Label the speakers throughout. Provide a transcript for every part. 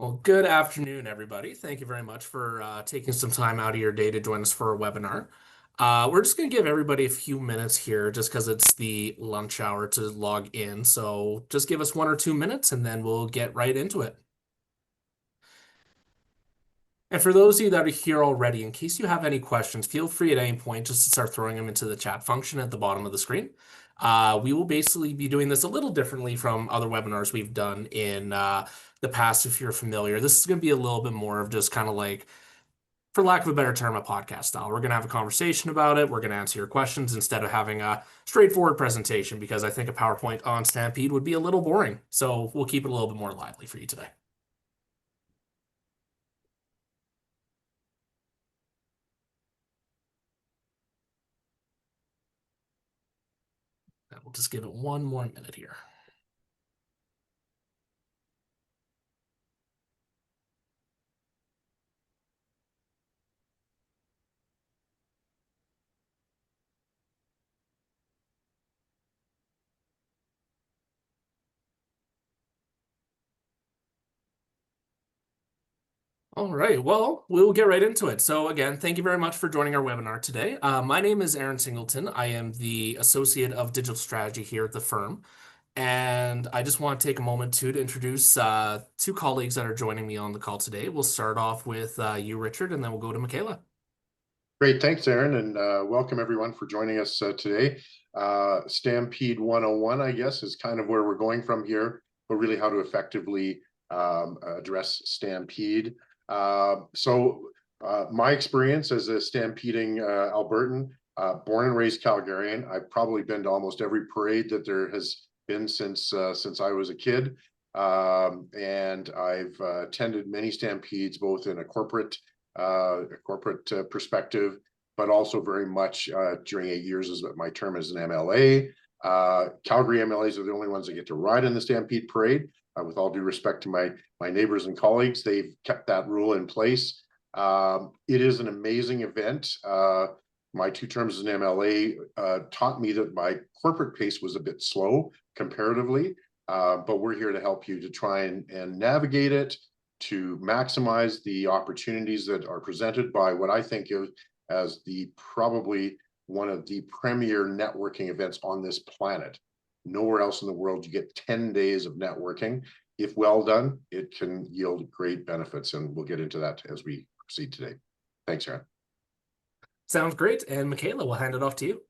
Speaker 1: Well, good afternoon, everybody. Thank you very much for taking some time out of your day to join us for a webinar. We're just going to give everybody a few minutes here just because it's the lunch hour to log in. So just give us 1 or 2 minutes and then we'll get right into it. And for those of you that are here already, in case you have any questions, feel free at any point just to start throwing them into the chat function at the bottom of the screen. We will basically be doing this a little differently from other webinars we've done in the past, if you're familiar. This is going to be a little bit more of just kind of like, for lack of a better term, a podcast style. We're going to have a conversation about it. We're going to answer your questions instead of having a straightforward presentation because I think a PowerPoint on Stampede would be a little boring. So we'll keep it a little bit more lively for you today. And we'll just give it one more minute here. All right, well, we'll get right into it. So again, thank you very much for joining our webinar today. My name is Aaron Singleton. I am the Associate of Digital Strategy here at the firm. And I just want to take a moment to introduce two colleagues that are joining me on the call today. We'll start off with you, Richard, and then we'll go to Michaela.
Speaker 2: Great, thanks, Aaron, and welcome everyone for joining us today. Stampede 101, I guess, is kind of where we're going from here, but really how to effectively address Stampede. My experience as a stampeding Albertan, born and raised Calgarian. I've probably been to almost every parade that there has been since I was a kid, and I've attended many stampedes, both in a corporate perspective, but also very much during 8 years as my term as an MLA. Calgary MLAs are the only ones that get to ride in the Stampede Parade. With all due respect to my neighbors and colleagues, they've kept that rule in place. It is an amazing event. My 2 terms as an MLA taught me that my corporate pace was a bit slow comparatively, but we're here to help you to try and navigate it, to maximize the opportunities that are presented by what I think of as probably one of the premier networking events on this planet. Nowhere else in the world you get 10 days of networking. If well done, it can yield great benefits, and we'll get into that as we proceed today. Thanks, Aaron.
Speaker 1: Sounds great. And Michaela, we'll hand it off to you.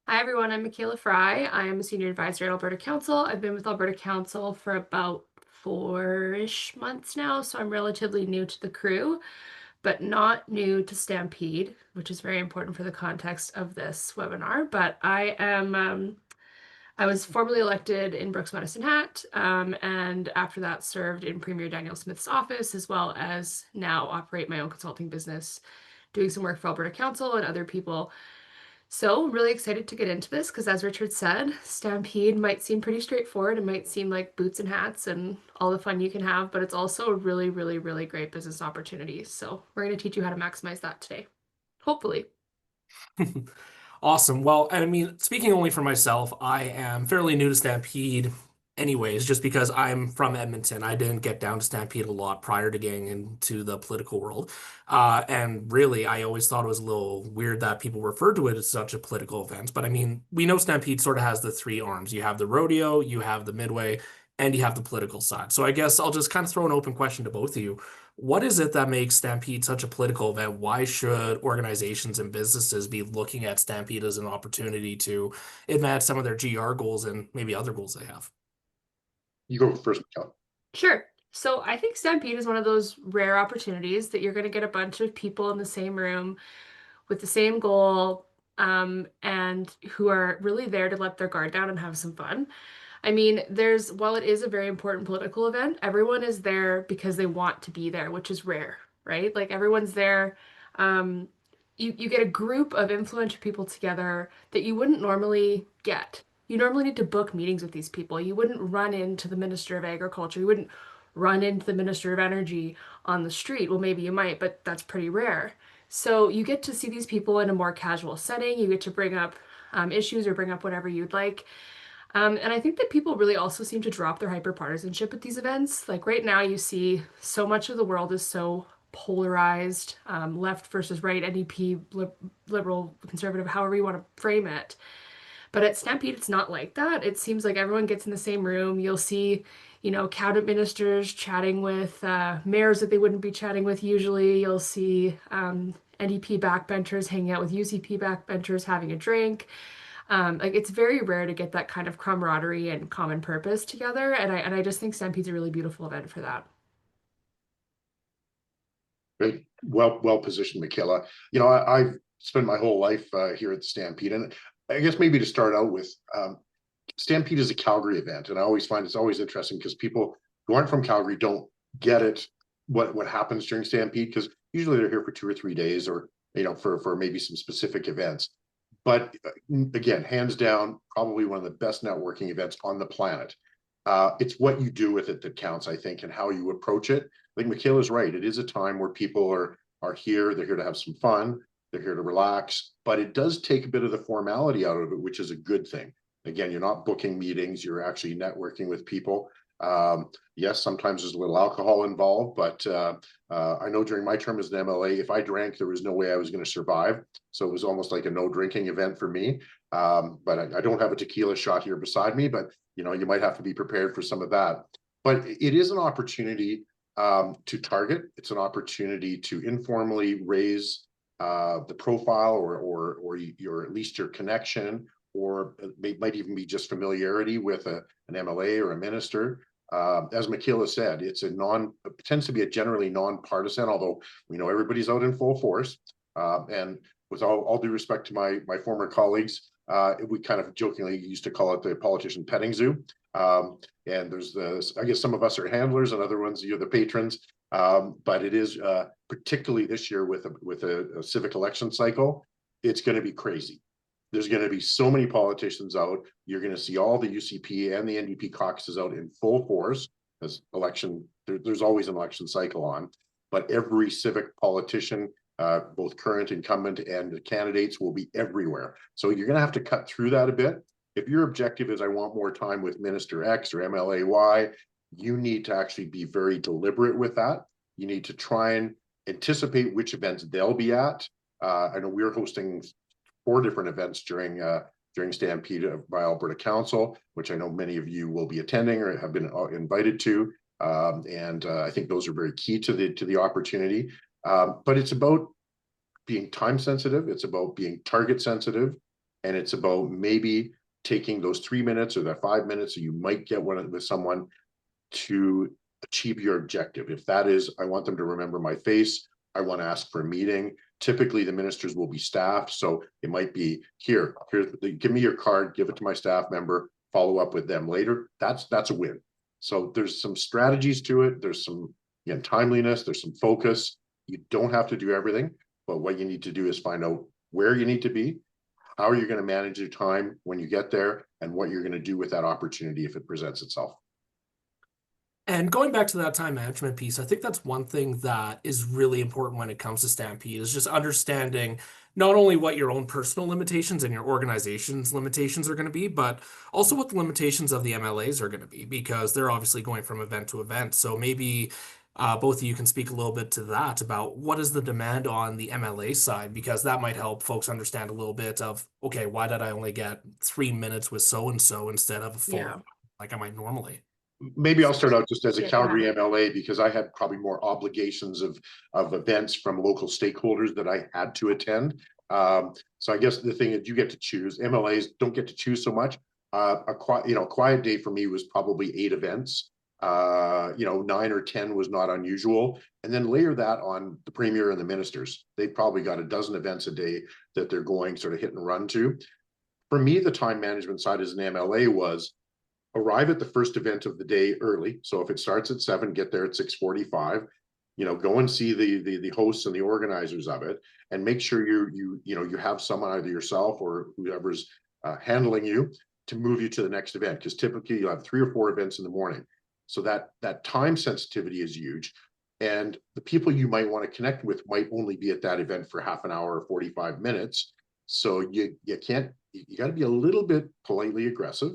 Speaker 3: Hi, everyone. I'm Michaela Fry. I am a senior advisor at Alberta Council. I've been with Alberta Council for about 4-ish months now, so I'm relatively new to the crew, but not new to Stampede, which is very important for the context of this webinar. But I was formally elected in Brooks Medicine Hat, and after that served in Premier Daniel Smith's office, as well as now operate my own consulting business, doing some work for Alberta Council and other people. So really excited to get into this because, as Richard said, Stampede might seem pretty straightforward. It might seem like boots and hats and all the fun you can have, but it's also a really, really, really great business opportunity. So we're going to teach you how to maximize that today, hopefully.
Speaker 1: Awesome. Well, I mean, speaking only for myself, I am fairly new to Stampede anyways, just because I'm from Edmonton. I didn't get down to Stampede a lot prior to getting into the political world. And really, I always thought it was a little weird that people referred to it as such a political event. But I mean, we know Stampede sort of has the 3 arms. You have the rodeo, you have the midway, and you have the political side. So I guess I'll just kind of throw an open question to both of you. What is it that makes Stampede such a political event? Why should organizations and businesses be looking at Stampede as an opportunity to advance some of their GR goals and maybe other goals they have?
Speaker 2: You go first, Michaela.
Speaker 3: Sure. So I think Stampede is one of those rare opportunities that you're going to get a bunch of people in the same room with the same goal, and who are really there to let their guard down and have some fun. I mean, while it is a very important political event, everyone is there because they want to be there, which is rare, right? Like everyone's there. Um, you get a group of influential people together that you wouldn't normally get. You normally need to book meetings with these people. You wouldn't run into the Minister of Agriculture. You wouldn't run into the Minister of Energy on the street. Well, maybe you might, but that's pretty rare. So you get to see these people in a more casual setting. You get to bring up issues or bring up whatever you'd like. And I think that people really also seem to drop their hyperpartisanship at these events. Like right now, you see so much of the world is so polarized, left versus right, NDP, liberal, conservative, however you want to frame it. But at Stampede, it's not like that. It seems like everyone gets in the same room. You'll see, cabinet ministers chatting with mayors that they wouldn't be chatting with usually. You'll see NDP backbenchers hanging out with UCP backbenchers having a drink. Like it's very rare to get that kind of camaraderie and common purpose together, and I just think Stampede's a really beautiful event for that.
Speaker 2: Great. Well positioned, Michaela. I've spent my whole life here at the Stampede, and I guess maybe to start out with, Stampede is a Calgary event, and I always find it's always interesting because people who aren't from Calgary don't get it what happens during Stampede, because usually they're here for 2 or 3 days, or for maybe some specific events. But again, hands down, probably one of the best networking events on the planet. It's what you do with it that counts, I think, and how you approach it. I think Michaela's right. It is a time where people are here. They're here to have some fun. They're here to relax. But it does take a bit of the formality out of it, which is a good thing. Again, you're not booking meetings. You're actually networking with people. Yes, sometimes there's a little alcohol involved, but I know during my term as an MLA, if I drank, there was no way I was going to survive. So it was almost like a no drinking event for me. But I don't have a tequila shot here beside me, but you might have to be prepared for some of that. But it is an opportunity to target. It's an opportunity to informally raise the profile, or your at least your connection, or it might even be just familiarity with an MLA or a minister. As Michaela said, it tends to be a generally non-partisan, although we know everybody's out in full force. And with all due respect to my former colleagues, we kind of jokingly used to call it the politician petting zoo. And I guess some of us are handlers, and other ones, you're the patrons. But it is particularly this year with a civic election cycle, it's going to be crazy. There's going to be so many politicians out. You're going to see all the UCP and the NDP caucuses out in full force, as there's always an election cycle on, but every civic politician, both current, incumbent, and the candidates, will be everywhere. So you're going to have to cut through that a bit. If your objective is I want more time with Minister X or MLA Y, you need to actually be very deliberate with that. You need to try and anticipate which events they'll be at. I know we're hosting 4 different events during Stampede by Alberta Council, which I know many of you will be attending or have been invited to. And I think those are very key to the opportunity. But it's about being time sensitive. It's about being target sensitive. And it's about maybe taking those 3 minutes or that 5 minutes that you might get with someone to achieve your objective. If that is, I want them to remember my face, I want to ask for a meeting. Typically, the ministers will be staffed, so it might be give me your card, give it to my staff member, follow up with them later. That's a win. So there's some strategies to it. There's some, again, timeliness. There's some focus. You don't have to do everything, but what you need to do is find out where you need to be, how you're going to manage your time when you get there, and what you're going to do with that opportunity if it presents itself.
Speaker 1: And going back to that time management piece, I think that's one thing that is really important when it comes to Stampede, is just understanding not only what your own personal limitations and your organization's limitations are going to be, but also what the limitations of the MLAs are going to be, because they're obviously going from event to event. So maybe both of you can speak a little bit to that, about what is the demand on the MLA side, because that might help folks understand a little bit of, okay, why did I only get 3 minutes with so-and-so instead of a full
Speaker 3: Yeah.
Speaker 1: like I might normally?
Speaker 2: Maybe I'll start out just as a
Speaker 3: Yeah,
Speaker 2: Calgary MLA, because I had probably more obligations of events from local stakeholders that I had to attend. So I guess the thing is, you get to choose. MLAs don't get to choose so much. A quiet day for me was probably 8 events. 9 or 10 was not unusual. And then layer that on the premier and the ministers. They probably got a dozen events a day that they're going sort of hit and run to. For me, the time management side as an MLA was arrive at the first event of the day early. So if it starts at 7, get there at 6:45. Go and see the hosts and the organizers of it, and make sure you have someone, either yourself or whoever's handling you, to move you to the next event, because typically you'll have 3 or 4 events in the morning. So that time sensitivity is huge. And the people you might want to connect with might only be at that event for half an hour or 45 minutes. So you got to be a little bit politely aggressive.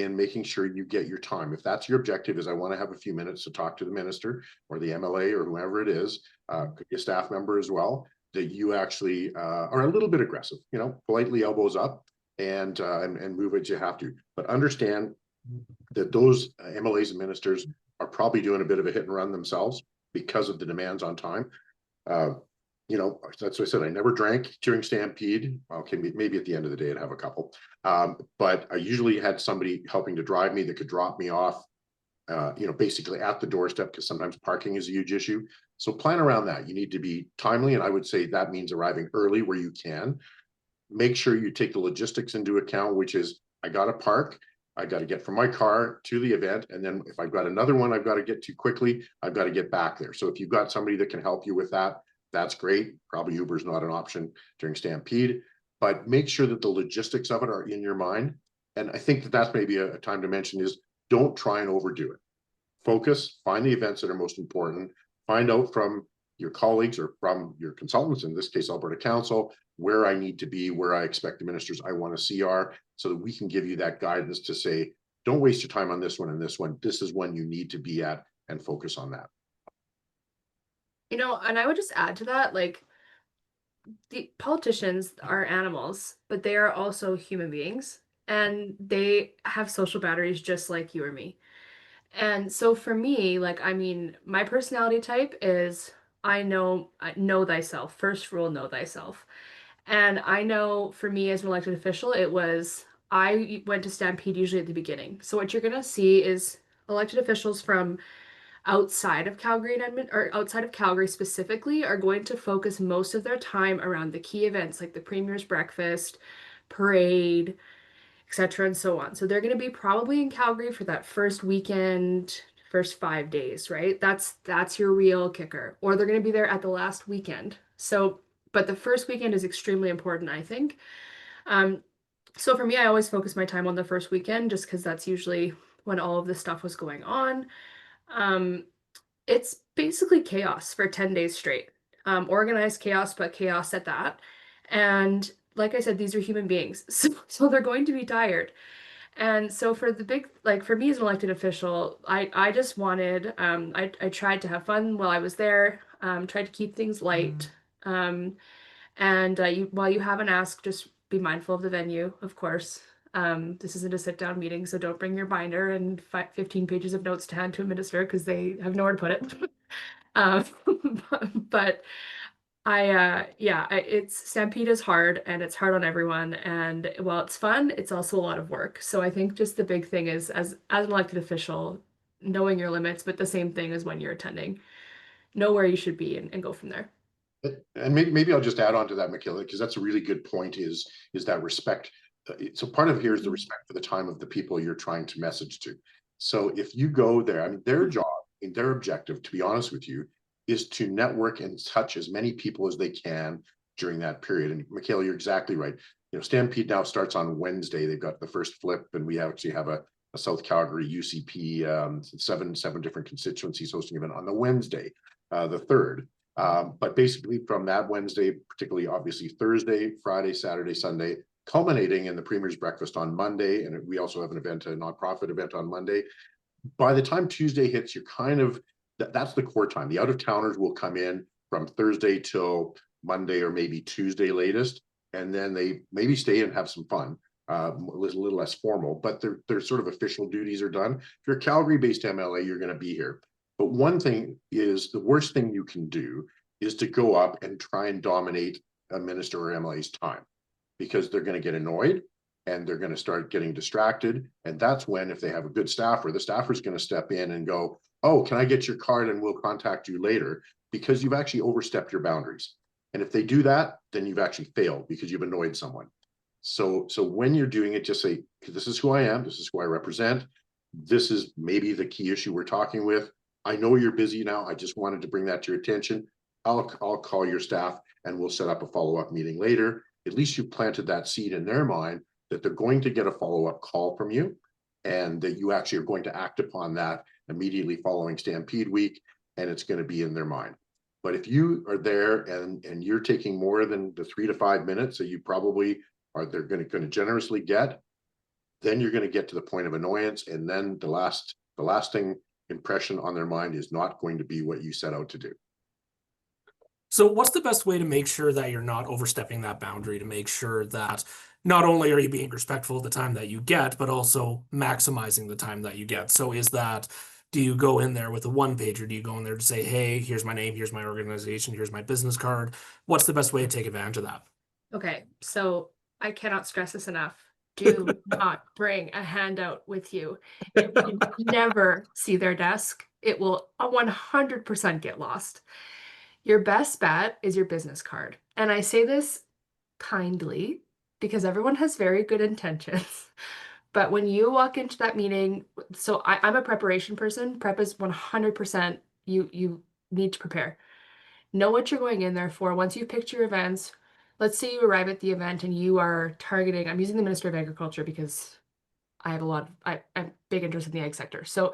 Speaker 2: in making sure you get your time. If that's your objective, is I want to have a few minutes to talk to the minister or the MLA or whoever it is, could be a staff member as well, that you actually are a little bit aggressive, you know, politely elbows up and move what you have to. But understand that those MLAs and ministers are probably doing a bit of a hit and run themselves because of the demands on time. You know, that's what I said. I never drank during Stampede. Okay, maybe at the end of the day I'd have a couple. But I usually had somebody helping to drive me that could drop me off, you know, basically at the doorstep, because sometimes parking is a huge issue. So plan around that. You need to be timely. And I would say that means arriving early where you can. Make sure you take the logistics into account, which is I got to park. I got to get from my car to the event. And then if I've got another one I've got to get to quickly, I've got to get back there. So if you've got somebody that can help you with that, that's great. Probably Uber is not an option during Stampede, but make sure that the logistics of it are in your mind. And I think that that's maybe a time to mention is don't try and overdo it. Focus, find the events that are most important, find out from your colleagues or from your consultants, in this case, Alberta Council, where I need to be, where I expect the ministers I want to see are, so that we can give you that guidance to say, don't waste your time on this one and this one. This is when you need to be at and focus on that.
Speaker 3: You know, and I would just add to that, like, the politicians are animals, but they are also human beings, and they have social batteries just like you or me. And so for me, like, I mean, my personality type is know thyself. First rule, know thyself. And I know for me as an elected official, it was I went to Stampede usually at the beginning. So what you're gonna see is elected officials from outside of Calgary and Edmonton, or outside of Calgary specifically, are going to focus most of their time around the key events like the Premier's Breakfast, parade, etc. and so on. So they're going to be probably in Calgary for that first weekend, first 5 days, right? That's your real kicker. Or they're going to be there at the last weekend. So, but the first weekend is extremely important, I think. Um, so for me, I always focus my time on the first weekend just because that's usually when all of this stuff was going on. Um, it's basically chaos for 10 days straight. Organized chaos, but chaos at that. And like I said, these are human beings. So they're going to be tired. And so for the big, like for me as an elected official, I just wanted, I tried to have fun while I was there, tried to keep things light. And while you haven't asked, just be mindful of the venue, of course. This isn't a sit-down meeting, so don't bring your binder and 15 pages of notes to hand to a minister because they have nowhere to put it. Um, but yeah, it's Stampede is hard and it's hard on everyone. And while it's fun, it's also a lot of work. So I think just the big thing is as an elected official, knowing your limits, but the same thing as when you're attending, know where you should be and go from there.
Speaker 2: And maybe I'll just add on to that, Michaela, because that's a really good point, is that respect. So part of here is the respect for the time of the people you're trying to message to. So if you go there, I mean, their job and their objective, to be honest with you, is to network and touch as many people as they can during that period. And Michaela, you're exactly right. You know, Stampede now starts on Wednesday. They've got the first flip, and we actually have a South Calgary UCP, seven different constituencies hosting event on the Wednesday, the 3rd. But basically from that Wednesday, particularly obviously Thursday, Friday, Saturday, Sunday, culminating in the Premier's Breakfast on Monday. And we also have an event, a nonprofit event on Monday. By the time Tuesday hits, you're kind of, that's the core time. The out-of-towners will come in from Thursday till Monday or maybe Tuesday latest. And then they maybe stay and have some fun. A little less formal, but their sort of official duties are done. If you're a Calgary-based MLA, you're going to be here. But one thing is, the worst thing you can do is to go up and try and dominate a minister or MLA's time, because they're going to get annoyed and they're going to start getting distracted. And that's when, if they have a good staffer, the staffer is going to step in and go, oh, can I get your card and we'll contact you later, because you've actually overstepped your boundaries. And if they do that, then you've actually failed because you've annoyed someone. So when you're doing it, just say, this is who I am. This is who I represent. This is maybe the key issue we're talking with. I know you're busy now. I just wanted to bring that to your attention. I'll call your staff and we'll set up a follow-up meeting later. At least you've planted that seed in their mind that they're going to get a follow-up call from you, and that you actually are going to act upon that immediately following Stampede week, and it's going to be in their mind. But if you are there and you're taking more than the 3 to 5 minutes that you probably are, they're going to generously get, then you're going to get to the point of annoyance, and then the lasting impression on their mind is not going to be what you set out to do.
Speaker 1: So what's the best way to make sure that you're not overstepping that boundary, to make sure that not only are you being respectful of the time that you get, but also maximizing the time that you get? So is that, do you go in there with a one pager? Do you go in there to say, hey, here's my name, here's my organization, here's my business card? What's the best way to take advantage of that?
Speaker 3: Okay, so I cannot stress this enough. Do not bring a handout with you. It will never see their desk. It will 100% get lost. Your best bet is your business card. And I say this kindly because everyone has very good intentions. But when you walk into that meeting, so I'm a preparation person. Prep is 100% you need to prepare. Know what you're going in there for. Once you've picked your events, let's say you arrive at the event and you are targeting, I'm using the Minister of Agriculture because I have I'm big interest in the ag sector. So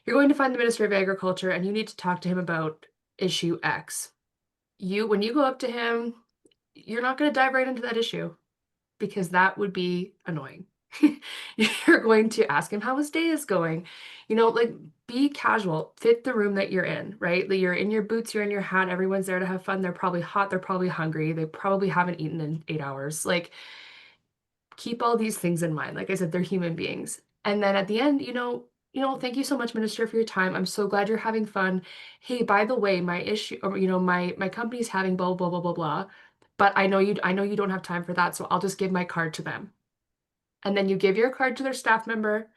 Speaker 3: you're going to find the Minister of Agriculture and you need to talk to him about issue X. When you go up to him, you're not going to dive right into that issue because that would be annoying. You're going to ask him how his day is going. Like be casual, fit the room that you're in, right? Like, you're in your boots, you're in your hat, everyone's there to have fun. They're probably hot, they're probably hungry, they probably haven't eaten in 8 hours. Like, keep all these things in mind. Like I said, they're human beings. And then at the end, thank you so much, Minister, for your time. I'm so glad you're having fun. Hey, by the way, my issue, or my company's having blah blah blah blah blah. But I know you don't have time for that, so I'll just give my card to them. And then you give your card to their staff member.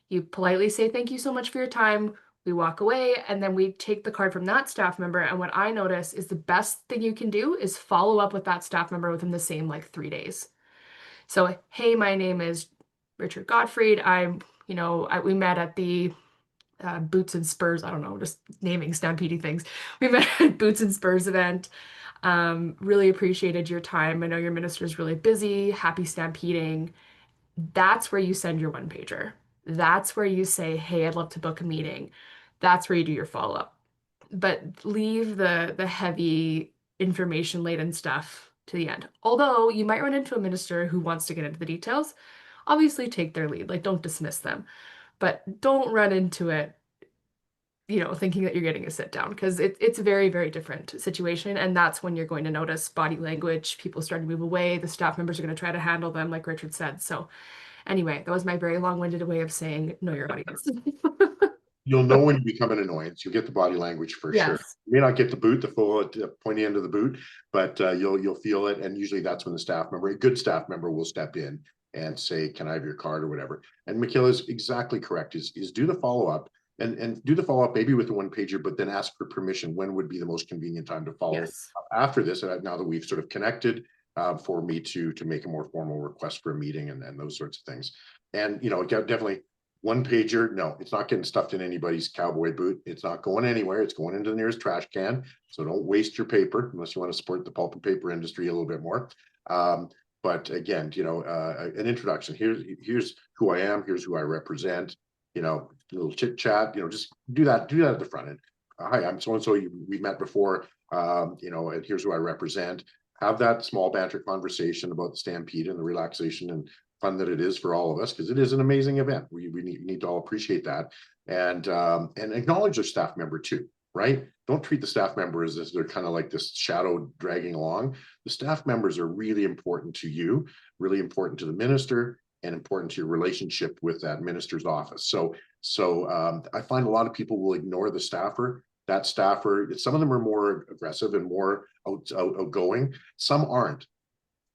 Speaker 3: You politely say, thank you so much for your time. We walk away, and then we take the card from that staff member. And what I notice is the best thing you can do is follow up with that staff member within the same 3 days. So, hey, my name is Richard Gottfried. We met at the Boots and Spurs. I don't know, just naming Stampede things. We met at Boots and Spurs event. Really appreciated your time. I know your minister's really busy. Happy stampeding. That's where you send your one pager. That's where you say, hey, I'd love to book a meeting. That's where you do your follow-up. But leave the heavy information laden stuff to the end. Although you might run into a minister who wants to get into the details, obviously take their lead. Like, don't dismiss them. But don't run into it, thinking that you're getting a sit down, because it's a very, very different situation. And that's when you're going to notice body language, people starting to move away, the staff members are going to try to handle them, like Richard said. So anyway, that was my very long-winded way of saying know your audience.
Speaker 2: You'll know when you become an annoyance. You'll get the body language for sure.
Speaker 3: Yes.
Speaker 2: You may not get the boot, the full pointy end of the boot, but you'll feel it. And usually that's when a good staff member will step in and say, can I have your card or whatever? And Michaela is exactly correct, is do the follow-up and do the follow-up maybe with the one pager, but then ask for permission. When would be the most convenient time to follow
Speaker 3: Yes.
Speaker 2: after this? Now that we've sort of connected, for me to make a more formal request for a meeting and those sorts of things. And, definitely one pager. No, it's not getting stuffed in anybody's cowboy boot. It's not going anywhere. It's going into the nearest trash can. So don't waste your paper unless you want to support the pulp and paper industry a little bit more. But again, an introduction. Here's who I am. Here's who I represent. A little chit chat. Just do that at the front end. Hi, I'm so and so. We've met before. And here's who I represent. Have that small banter conversation about the Stampede and the relaxation and fun that it is for all of us, because it is an amazing event. We need to all appreciate that, and acknowledge their staff member too, right? Don't treat the staff member as if they're kind of like this shadow dragging along. The staff members are really important to you, really important to the minister, and important to your relationship with that minister's office. So I find a lot of people will ignore the staffer. That staffer, some of them are more aggressive and more outgoing. Some aren't.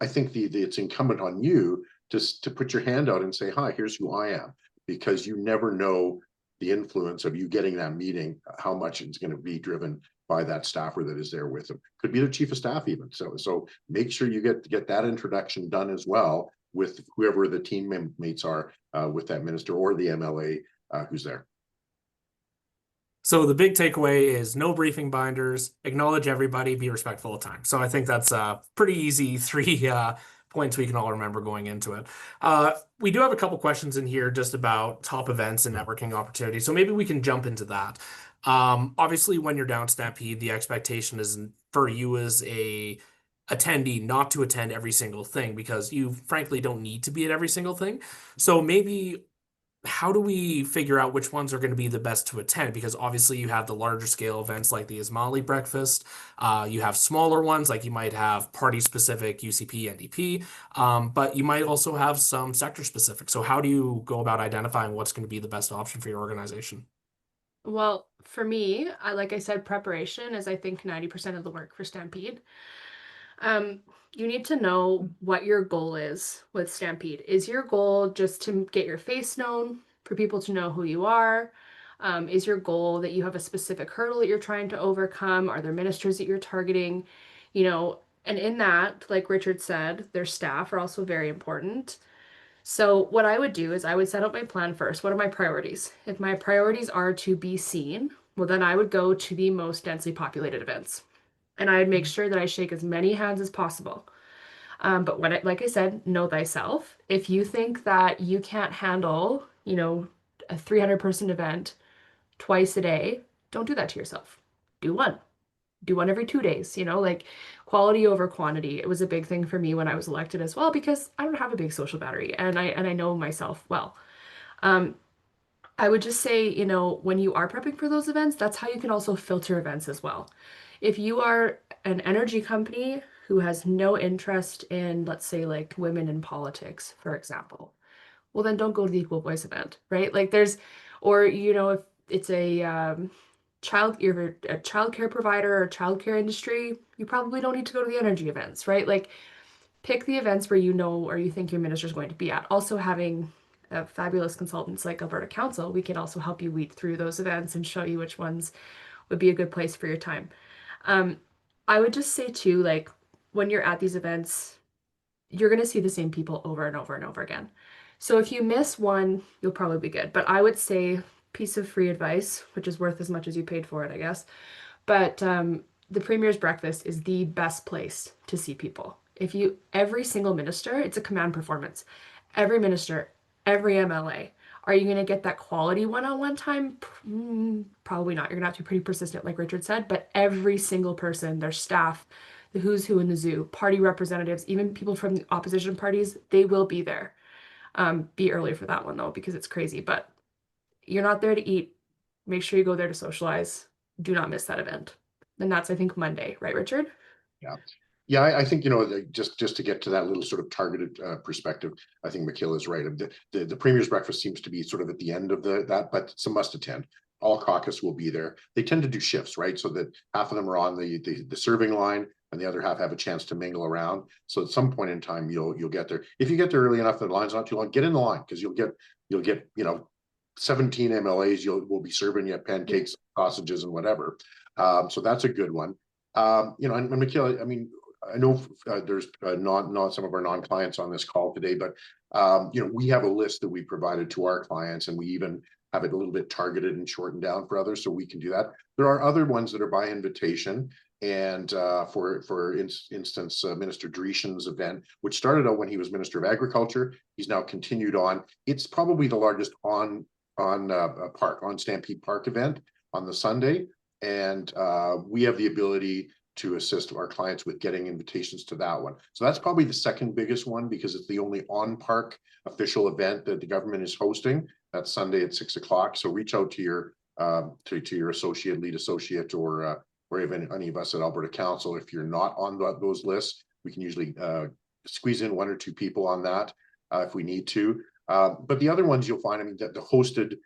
Speaker 2: I think it's incumbent on you to put your hand out and say, hi, here's who I am, because you never know the influence of you getting that meeting, how much it's going to be driven by that staffer that is there with them. Could be their chief of staff even. So make sure you get that introduction done as well with whoever the teammates are with that minister or the MLA who's there.
Speaker 1: So the big takeaway is no briefing binders, acknowledge everybody, be respectful of time. So I think that's a pretty easy 3 points we can all remember going into it. We do have a couple questions in here just about top events and networking opportunities. So maybe we can jump into that. Obviously, when you're down Stampede, the expectation is for you as a attendee not to attend every single thing because you frankly don't need to be at every single thing. So maybe how do we figure out which ones are going to be the best to attend? Because obviously you have the larger scale events like the Ismaili breakfast. You have smaller ones like you might have party specific UCP, NDP, but you might also have some sector specific. So how do you go about identifying what's going to be the best option for your organization?
Speaker 3: Well, for me, like I said, preparation is I think 90% of the work for Stampede. Um, you need to know what your goal is with Stampede. Is your goal just to get your face known, for people to know who you are? Is your goal that you have a specific hurdle that you're trying to overcome? Are there ministers that you're targeting? You know, and in that, like Richard said, their staff are also very important. So what I would do is I would set up my plan first. What are my priorities? If my priorities are to be seen, well, then I would go to the most densely populated events. And I'd make sure that I shake as many hands as possible. But like I said, know thyself. If you think that you can't handle, a 300-person event twice a day, don't do that to yourself. Do one. Do one every 2 days, like quality over quantity. It was a big thing for me when I was elected as well because I don't have a big social battery and I know myself well. Um, I would just say, when you are prepping for those events, that's how you can also filter events as well. If you are an energy company who has no interest in, let's say, like women in politics, for example, well, then don't go to the Equal Voice event, right? Like or, if it's you're a child care provider or child care industry, you probably don't need to go to the energy events, right? Like pick the events where you know or you think your minister is going to be at. Also, having fabulous consultants like Alberta Council, we can also help you weed through those events and show you which ones would be a good place for your time. Um, I would just say too, like when you're at these events, you're going to see the same people over and over and over again. So if you miss one, you'll probably be good. But I would say piece of free advice, which is worth as much as you paid for it, I guess. But the Premier's Breakfast is the best place to see people. Every single minister, it's a command performance. Every minister, every MLA. Are you going to get that quality one-on-one time? Probably not. You're going to have to be pretty persistent, like Richard said, but every single person, their staff, the who's who in the zoo, party representatives, even people from the opposition parties, they will be there. Be early for that one though, because it's crazy, but you're not there to eat. Make sure you go there to socialize. Do not miss that event. And that's, I think, Monday, right, Richard?
Speaker 2: Yeah. Yeah, I think, just to get to that little sort of targeted perspective, I think Michaela is right. The Premier's Breakfast seems to be sort of at the end of that, but it's a must attend. All caucus will be there. They tend to do shifts, right? So that half of them are on the serving line and the other half have a chance to mingle around. So at some point in time, you'll get there. If you get there early enough, the line's not too long, get in the line because you'll get 17 MLAs will be serving you pancakes, sausages, and whatever. So that's a good one. And Michaela, I mean, I know there's not some of our non-clients on this call today, but we have a list that we provided to our clients, and we even have it a little bit targeted and shortened down for others, so we can do that. There are other ones that are by invitation, and for instance, Minister Dreeshen's event, which started out when he was Minister of Agriculture, he's now continued on. It's probably the largest on Stampede Park event on the Sunday, and we have the ability to assist our clients with getting invitations to that one. So that's probably the second biggest one because it's the only on-park official event that the government is hosting. That's Sunday at 6 o'clock. So reach out to your lead associate, or even any of us at Alberta Council. If you're not on those lists, we can usually squeeze in one or two people on that if we need to. But the other ones you'll find, I mean, the hosted.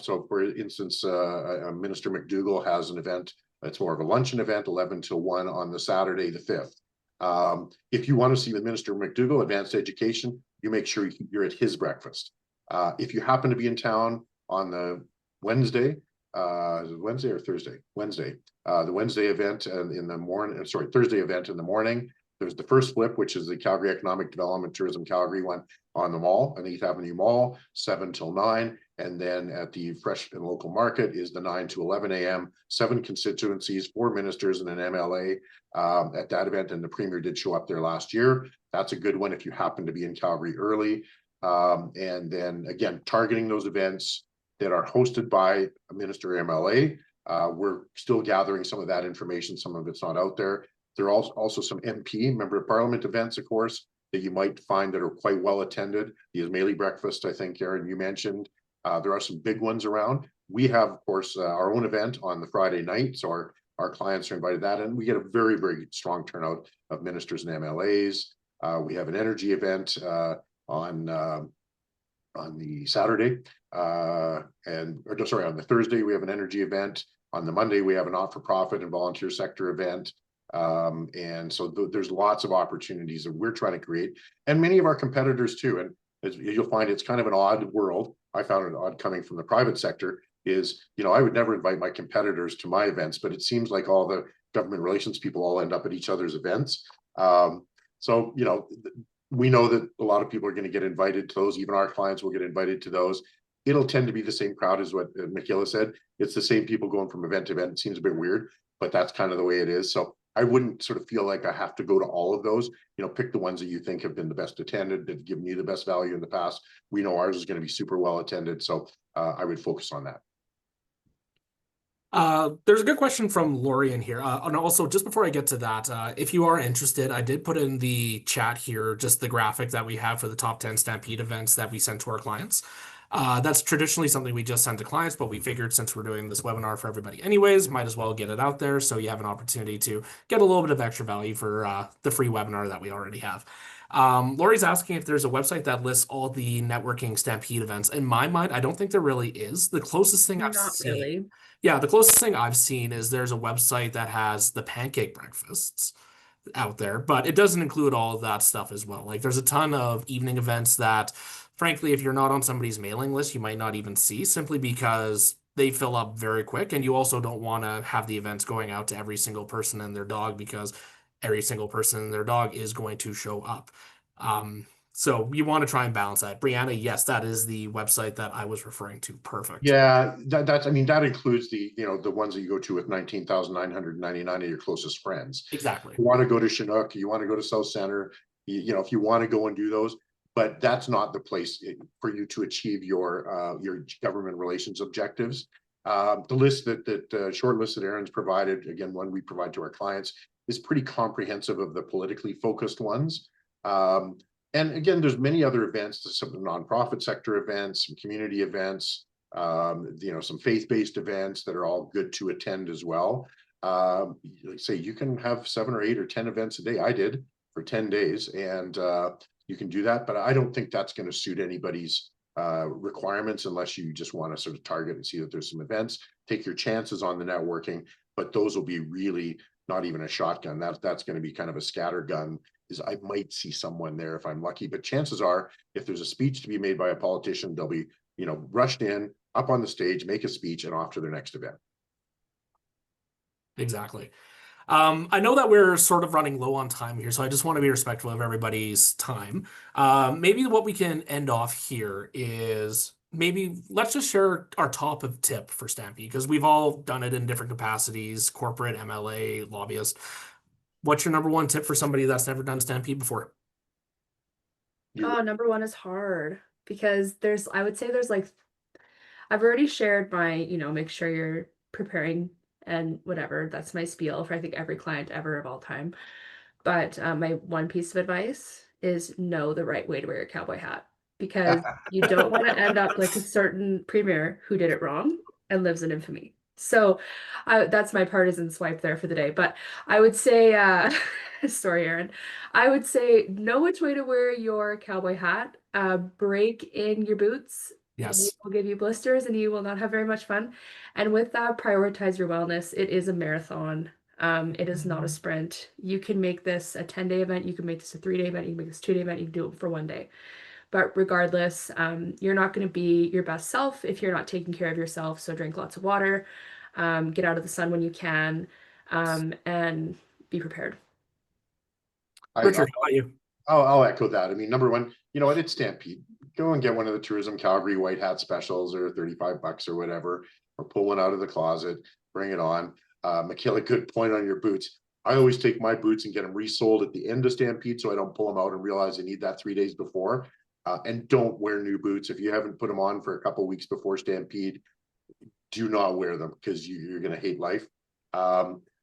Speaker 2: So for instance, Minister McDougall has an event. It's more of a luncheon event, 11 till 1 on the Saturday, the 5th. If you want to see the Minister Mcdougall, Advanced Education, you make sure you're at his breakfast. If you happen to be in town on the Wednesday, Wednesday or Thursday? Wednesday. The Wednesday event in the morning, Thursday event in the morning. There's the first flip, which is the Calgary Economic Development Tourism Calgary one on the mall, on 8th Avenue Mall, 7 till 9. And then at the Fresh and Local Market is the 9 to 11 a.m., 7 constituencies, 4 ministers and an MLA at that event. And the Premier did show up there last year. That's a good one if you happen to be in Calgary early. And then again, targeting those events that are hosted by a minister or MLA. We're still gathering some of that information. Some of it's not out there. There are also some MP, member of parliament events, of course, that you might find that are quite well attended. The Ismaili breakfast, I think, Aaron, you mentioned. There are some big ones around. We have, of course, our own event on the Friday night. So our clients are invited to that, and we get a very, very strong turnout of ministers and MLAs. We have an energy event on the Saturday, on the Thursday, we have an energy event. On the Monday, we have a not-for-profit and volunteer sector event. And so there's lots of opportunities that we're trying to create, and many of our competitors too. And as you'll find, it's kind of an odd world. I found it odd coming from the private sector. Is, I would never invite my competitors to my events, but it seems like all the government relations people all end up at each other's events. So we know that a lot of people are going to get invited to those. Even our clients will get invited to those. It'll tend to be the same crowd as what Michaela said. It's the same people going from event to event. It seems a bit weird, but that's kind of the way it is. So I wouldn't sort of feel like I have to go to all of those. Pick the ones that you think have been the best attended, that have given you the best value in the past. We know ours is going to be super well attended. So I would focus on that.
Speaker 1: There's a good question from Lori in here. And also, just before I get to that, if you are interested, I did put in the chat here just the graphic that we have for the top 10 Stampede events that we sent to our clients. That's traditionally something we just send to clients, but we figured since we're doing this webinar for everybody anyways, might as well get it out there so you have an opportunity to get a little bit of extra value for the free webinar that we already have. Lori's asking if there's a website that lists all the networking Stampede events. In my mind, I don't think there really is. The closest thing I've
Speaker 3: Not
Speaker 1: seen.
Speaker 3: really.
Speaker 1: Yeah, the closest thing I've seen is there's a website that has the pancake breakfasts out there, but it doesn't include all of that stuff as well. Like there's a ton of evening events that, frankly, if you're not on somebody's mailing list, you might not even see simply because they fill up very quick. And you also don't want to have the events going out to every single person and their dog because every single person and their dog is going to show up. So you want to try and balance that. Brianna, yes, that is the website that I was referring to. Perfect.
Speaker 2: Yeah, that includes the ones that you go to with 19,999 of your closest friends.
Speaker 1: Exactly.
Speaker 2: You want to go to Chinook, you want to go to South Center, if you want to go and do those, but that's not the place for you to achieve your government relations objectives. The list that short list that Aaron's provided, again, one we provide to our clients, is pretty comprehensive of the politically focused ones. And again, there's many other events, some nonprofit sector events, some community events, some faith-based events that are all good to attend as well. Say you can have 7 or 8 or 10 events a day. I did for 10 days, and you can do that. But I don't think that's going to suit anybody's requirements unless you just want to sort of target and see that there's some events. Take your chances on the networking, but those will be really not even a shotgun. That's going to be kind of a scattergun. I might see someone there if I'm lucky, but chances are, if there's a speech to be made by a politician, they'll be, rushed in, up on the stage, make a speech, and off to their next event.
Speaker 1: Exactly. I know that we're sort of running low on time here, so I just want to be respectful of everybody's time. Maybe what we can end off here is maybe let's just share our top of tip for Stampede, because we've all done it in different capacities, corporate, MLA, lobbyist. What's your number one tip for somebody that's never done Stampede before?
Speaker 3: Number one is hard because I would say there's like, I've already shared my, make sure you're preparing and whatever. That's my spiel for I think every client ever of all time. But my one piece of advice is know the right way to wear your cowboy hat, because you don't want to end up like a certain premier who did it wrong and lives in infamy. So that's my partisan swipe there for the day. But I would say, sorry, Aaron, I would say know which way to wear your cowboy hat, break in your boots.
Speaker 1: Yes.
Speaker 3: They will give you blisters and you will not have very much fun. And with that, prioritize your wellness. It is a marathon. It is not a sprint. You can make this a 10-day event. You can make this a 3-day event. You can make this a 2-day event. You can do it for 1 day. But regardless, you're not going to be your best self if you're not taking care of yourself. So drink lots of water, get out of the sun when you can, and be prepared.
Speaker 1: Richard, how about you?
Speaker 2: I'll echo that. I mean, number one, it's Stampede. Go and get one of the Tourism Calgary white hat specials, or $35 or whatever, or pull one out of the closet, bring it on. Michaela, good point on your boots. I always take my boots and get them resoled at the end of Stampede, so I don't pull them out and realize I need that 3 days before. And don't wear new boots if you haven't put them on for a couple of weeks before Stampede. Do not wear them, because you're going to hate life.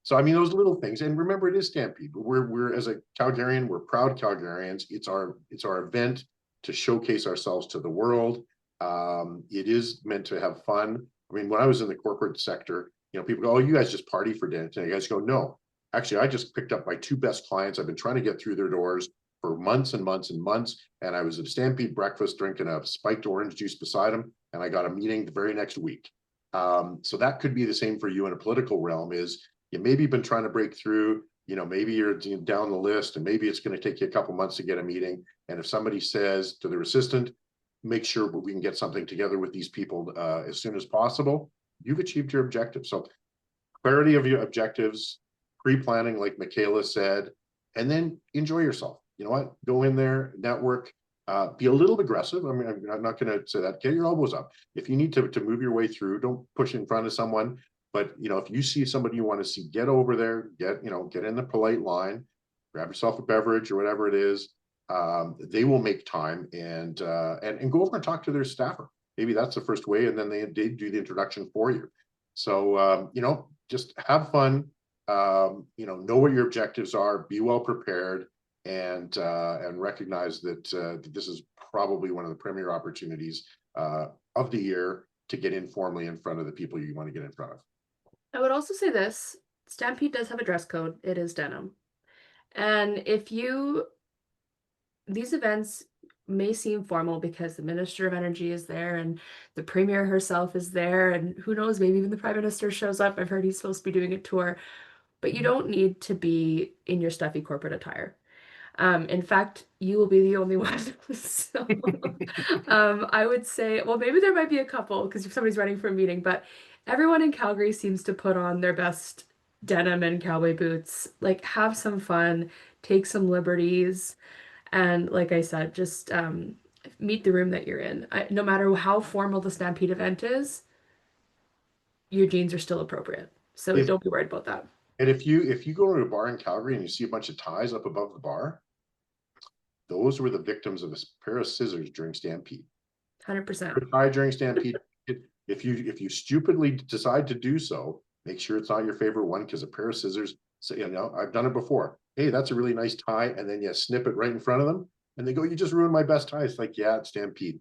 Speaker 2: So, I mean, those little things, and remember, it is Stampede. We're as a Calgarian, we're proud Calgarians. It's our event to showcase ourselves to the world. It is meant to have fun. I mean, when I was in the corporate sector, people go, "Oh, you guys just party for dinner." And you guys go, "No, actually, I just picked up my two best clients. I've been trying to get through their doors for months and months and months. And I was at a Stampede breakfast drinking a spiked orange juice beside them, and I got a meeting the very next week." So that could be the same for you in a political realm. Is you maybe been trying to break through, maybe you're down the list, and maybe it's going to take you a couple months to get a meeting. And if somebody says to their assistant, make sure we can get something together with these people as soon as possible, you've achieved your objective. So clarity of your objectives, pre-planning, like Michaela said, and then enjoy yourself. You know what? Go in there, network, be a little aggressive. I mean, I'm not going to say that. Get your elbows up. If you need to move your way through, don't push in front of someone. But if you see somebody you want to see, get over there, get in the polite line, grab yourself a beverage or whatever it is. They will make time and go over and talk to their staffer. Maybe that's the first way, and then they do the introduction for you. So just have fun. Know what your objectives are. Be well prepared, and recognize that this is probably one of the premier opportunities of the year to get informally in front of the people you want to get in front of.
Speaker 3: I would also say this, Stampede does have a dress code. It is denim. And these events may seem formal because the Minister of Energy is there and the Premier herself is there, and who knows, maybe even the Prime Minister shows up. I've heard he's supposed to be doing a tour, but you don't need to be in your stuffy corporate attire. In fact, you will be the only one. So, I would say, well, maybe there might be a couple because if somebody's running for a meeting, but everyone in Calgary seems to put on their best denim and cowboy boots. Like, have some fun, take some liberties, and like I said, just meet the room that you're in. No matter how formal the Stampede event is, your jeans are still appropriate. So don't be worried about that.
Speaker 2: And if you go to a bar in Calgary and you see a bunch of ties up above the bar, those were the victims of a pair of scissors during Stampede.
Speaker 3: 100%.
Speaker 2: Tie during Stampede. If you stupidly decide to do so, make sure it's not your favorite one, because a pair of scissors. So I've done it before. Hey, that's a really nice tie, and then you snip it right in front of them, and they go, "You just ruined my best tie." It's like, yeah, it's Stampede.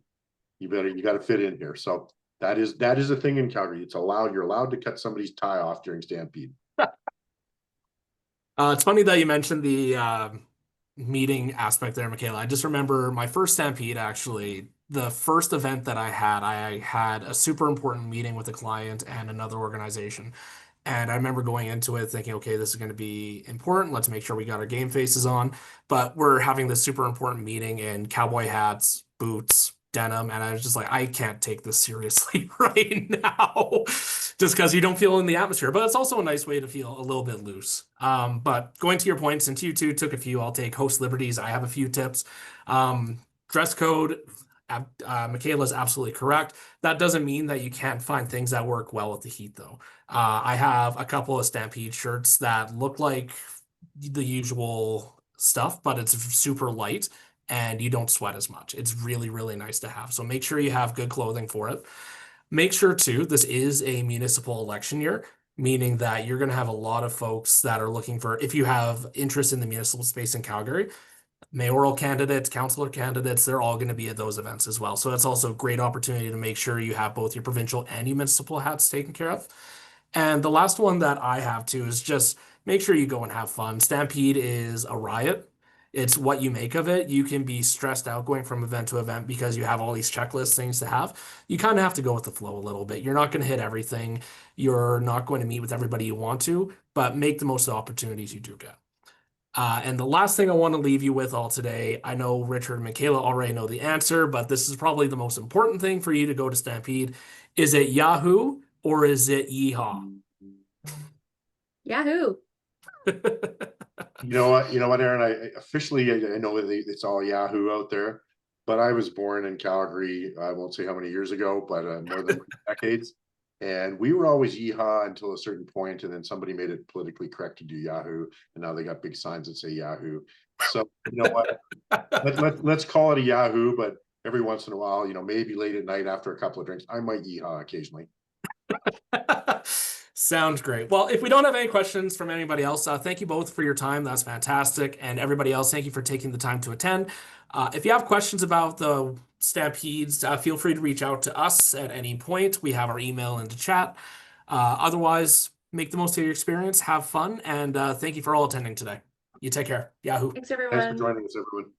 Speaker 2: You got to fit in here. So that is a thing in Calgary. You're allowed to cut somebody's tie off during Stampede.
Speaker 1: It's funny that you mentioned the meeting aspect there, Michaela. I just remember my first Stampede, actually, the first event that I had a super important meeting with a client and another organization. And I remember going into it thinking, okay, this is going to be important. Let's make sure we got our game faces on. But we're having this super important meeting in cowboy hats, boots, denim. And I was just like, I can't take this seriously right now, just because you don't feel in the atmosphere. But it's also a nice way to feel a little bit loose. But going to your point, since you two took a few, I'll take host liberties. I have a few tips. Dress code. Michaela's absolutely correct. That doesn't mean that you can't find things that work well with the heat, though. I have a couple of Stampede shirts that look like the usual stuff, but it's super light and you don't sweat as much. It's really, really nice to have. So make sure you have good clothing for it. Make sure, too, this is a municipal election year, meaning that you're going to have a lot of folks that are looking for, if you have interest in the municipal space in Calgary, mayoral candidates, councillor candidates, they're all going to be at those events as well. So it's also a great opportunity to make sure you have both your provincial and your municipal hats taken care of. And the last one that I have too is just make sure you go and have fun. Stampede is a riot. It's what you make of it. You can be stressed out going from event to event because you have all these checklist things to have. You kind of have to go with the flow a little bit. You're not going to hit everything. You're not going to meet with everybody you want to, but make the most of the opportunities you do get. And the last thing I want to leave you with all today, I know Richard and Michaela already know the answer, but this is probably the most important thing for you to go to Stampede. Is it Yahoo or is it Yeehaw?
Speaker 3: Yahoo!
Speaker 2: You know what, Aaron? I know it's all Yahoo out there, but I was born in Calgary. I won't say how many years ago, but more than decades. And we were always Yeehaw until a certain point, and then somebody made it politically correct to do Yahoo, and now they got big signs that say Yahoo. So you know what? let's call it a Yahoo, but every once in a while, maybe late at night after a couple of drinks, I might Yeehaw occasionally.
Speaker 1: Sounds great. Well, if we don't have any questions from anybody else, thank you both for your time. That's fantastic. And everybody else, thank you for taking the time to attend. If you have questions about the Stampedes, feel free to reach out to us at any point. We have our email in the chat. Otherwise, make the most of your experience, have fun, and thank you for all attending today. You take care. Yahoo.
Speaker 3: Thanks,
Speaker 2: Thanks for
Speaker 3: everyone.
Speaker 2: joining us, everyone.